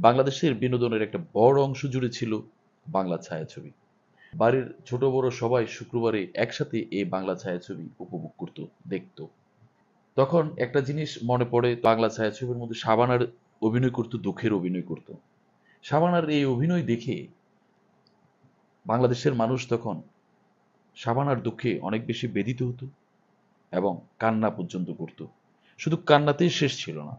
বাংলাদেশের বিনোদনের একটা বড় অংশ জুড়ে ছিল বাংলা ছায়াছবি। বাড়ির ছোট বড় সবাই শুক্রবারে একসাথে এই বাংলা ছায়াছবি উপভোগ করত, দেখত। তখন একটা জিনিস মনে পড়ে, বাংলা ছায়াছবির মধ্যে শাবানার অভিনয় করত, দুঃখের অভিনয় করত। শাবানার এই অভিনয় দেখে বাংলাদেশের মানুষ তখন শাবানার দুঃখে অনেক বেশি বেদিত হতো এবং কান্না পর্যন্ত করত। শুধু কান্নাতেই শেষ ছিল না,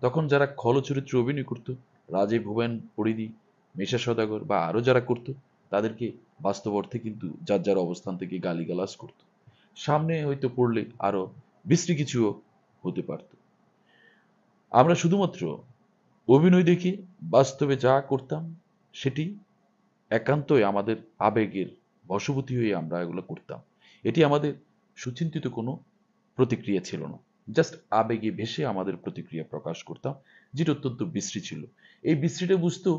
তখন যারা খল চরিত্রে অভিনয় করত, রাজীব, ভুবন, পরিধি, মিশা সওদাগর বা আরও যারা করত, তাদেরকে বাস্তব অর্থে কিন্তু যার যার অবস্থান থেকে গালিগালাজ করত। সামনে হয়তো পড়লে আরো বিশ্রী কিছুও হতে পারত। আমরা শুধুমাত্র অভিনয় দেখে বাস্তবে যা করতাম সেটি একান্তই আমাদের আবেগের বশবর্তী হয়ে আমরা এগুলো করতাম। এটি আমাদের সুচিন্তিত কোনো প্রতিক্রিয়া ছিল না। জাস্ট আবেগে ভেসে আমাদের প্রতিক্রিয়া প্রকাশ করতাম, যেটা অত্যন্ত বিশ্রী ছিল। এই বিশ্রীটা বুঝতো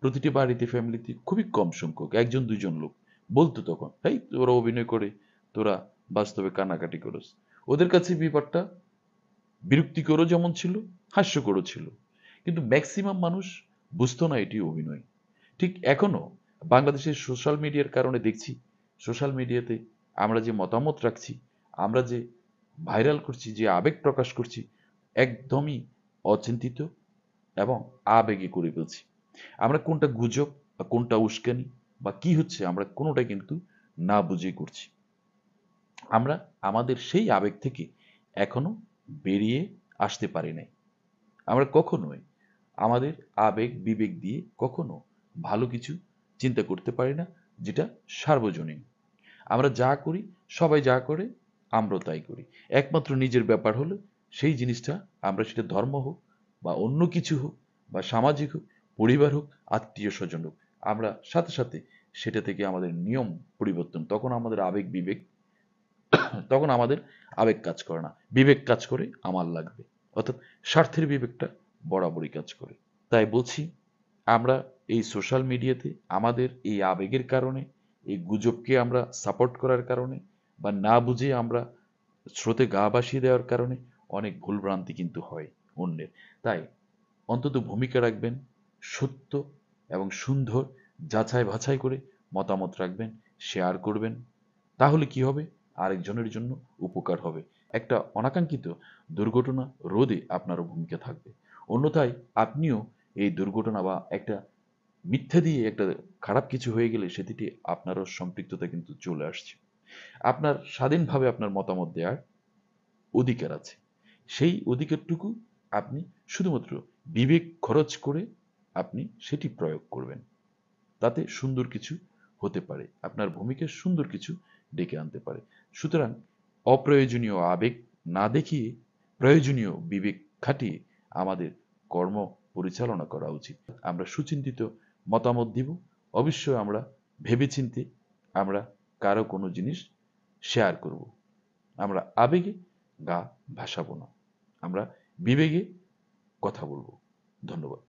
প্রতিটি বাড়িতে, ফ্যামিলিতে খুবই কম সংখ্যক, একজন দুইজন লোক বলতো তখন, এই তোরা অভিনয় করে, তোরা বাস্তবে কান্নাকাটি করস। ওদের কাছে ব্যাপারটা বিরক্তিকরও যেমন ছিল, হাস্যকরও ছিল। কিন্তু ম্যাক্সিমাম মানুষ বুঝতো না এটি অভিনয়। ঠিক এখনো বাংলাদেশের সোশ্যাল মিডিয়ার কারণে দেখছি, সোশ্যাল মিডিয়াতে আমরা যে মতামত রাখছি, আমরা যে ভাইরাল করছি, যে আবেগ প্রকাশ করছি, একদমই অচিন্তিত এবং আবেগে করে ফেলছি। আমরা কোনটা গুজব বা কোনটা উস্কানি বা কি হচ্ছে, আমরা কোনোটাই কিন্তু না বুঝে করছি। আমরা আমাদের সেই আবেগ থেকে এখনো বেরিয়ে আসতে পারি নাই। আমরা কখনোই আমাদের আবেগ বিবেক দিয়ে কখনো ভালো কিছু চিন্তা করতে পারি না, যেটা সার্বজনীন। আমরা যা করি, সবাই যা করে, আমরাও তাই করি। একমাত্র নিজের ব্যাপার হলো সেই জিনিসটা, আমরা সেটা ধর্ম হোক বা অন্য কিছু হোক বা সামাজিক হোক, পরিবার হোক, আত্মীয় স্বজন হোক, আমরা সাথে সাথে সেটা থেকে আমাদের নিয়ম পরিবর্তন, তখন আমাদের আবেগ বিবেক, তখন আমাদের আবেগ কাজ করে না, বিবেক কাজ করে আমার লাগবে। অর্থাৎ স্বার্থের বিবেকটা বরাবরই কাজ করে। তাই বলছি, আমরা এই সোশ্যাল মিডিয়াতে আমাদের এই আবেগের কারণে, এই গুজবকে আমরা সাপোর্ট করার কারণে বা না বুঝে আমরা স্রোতে গা ভাসিয়ে দেওয়ার কারণে অনেক ভুলভ্রান্তি কিন্তু হয় অন্যের। তাই অন্তত ভূমিকা রাখবেন সত্য এবং সুন্দর, যাচাই বাছাই করে মতামত রাখবেন, শেয়ার করবেন। তাহলে কি হবে? আরেকজনের জন্য উপকার হবে। একটা অনাকাঙ্ক্ষিত দুর্ঘটনা রোধে আপনারও ভূমিকা থাকবে। অন্যথায় আপনিও এই দুর্ঘটনা বা একটা মিথ্যা দিয়ে একটা খারাপ কিছু হয়ে গেলে সেটিতে আপনারও সম্পৃক্ততা কিন্তু চলে আসছে। আপনার স্বাধীনভাবে আপনার মতামত দেওয়ার অধিকার আছে। সেই অধিকারটুকু আপনি শুধুমাত্র বিবেক খরচ করে আপনি সেটি প্রয়োগ করবেন। তাতে সুন্দর কিছু হতে পারে, আপনার ভূমিকা সুন্দর কিছু ডেকে আনতে পারে। সুতরাং অপ্রয়োজনীয় আবেগ না দেখিয়ে প্রয়োজনীয় বিবেক খাটিয়ে আমাদের কর্ম পরিচালনা করা উচিত। আমরা সুচিন্তিত মতামত দিব। অবশ্যই আমরা ভেবেচিন্তে আমরা কারো কোনো জিনিস শেয়ার করব। আমরা আবেগে গা ভাসাবো না, আমরা বিবেকে কথা বলবো। ধন্যবাদ।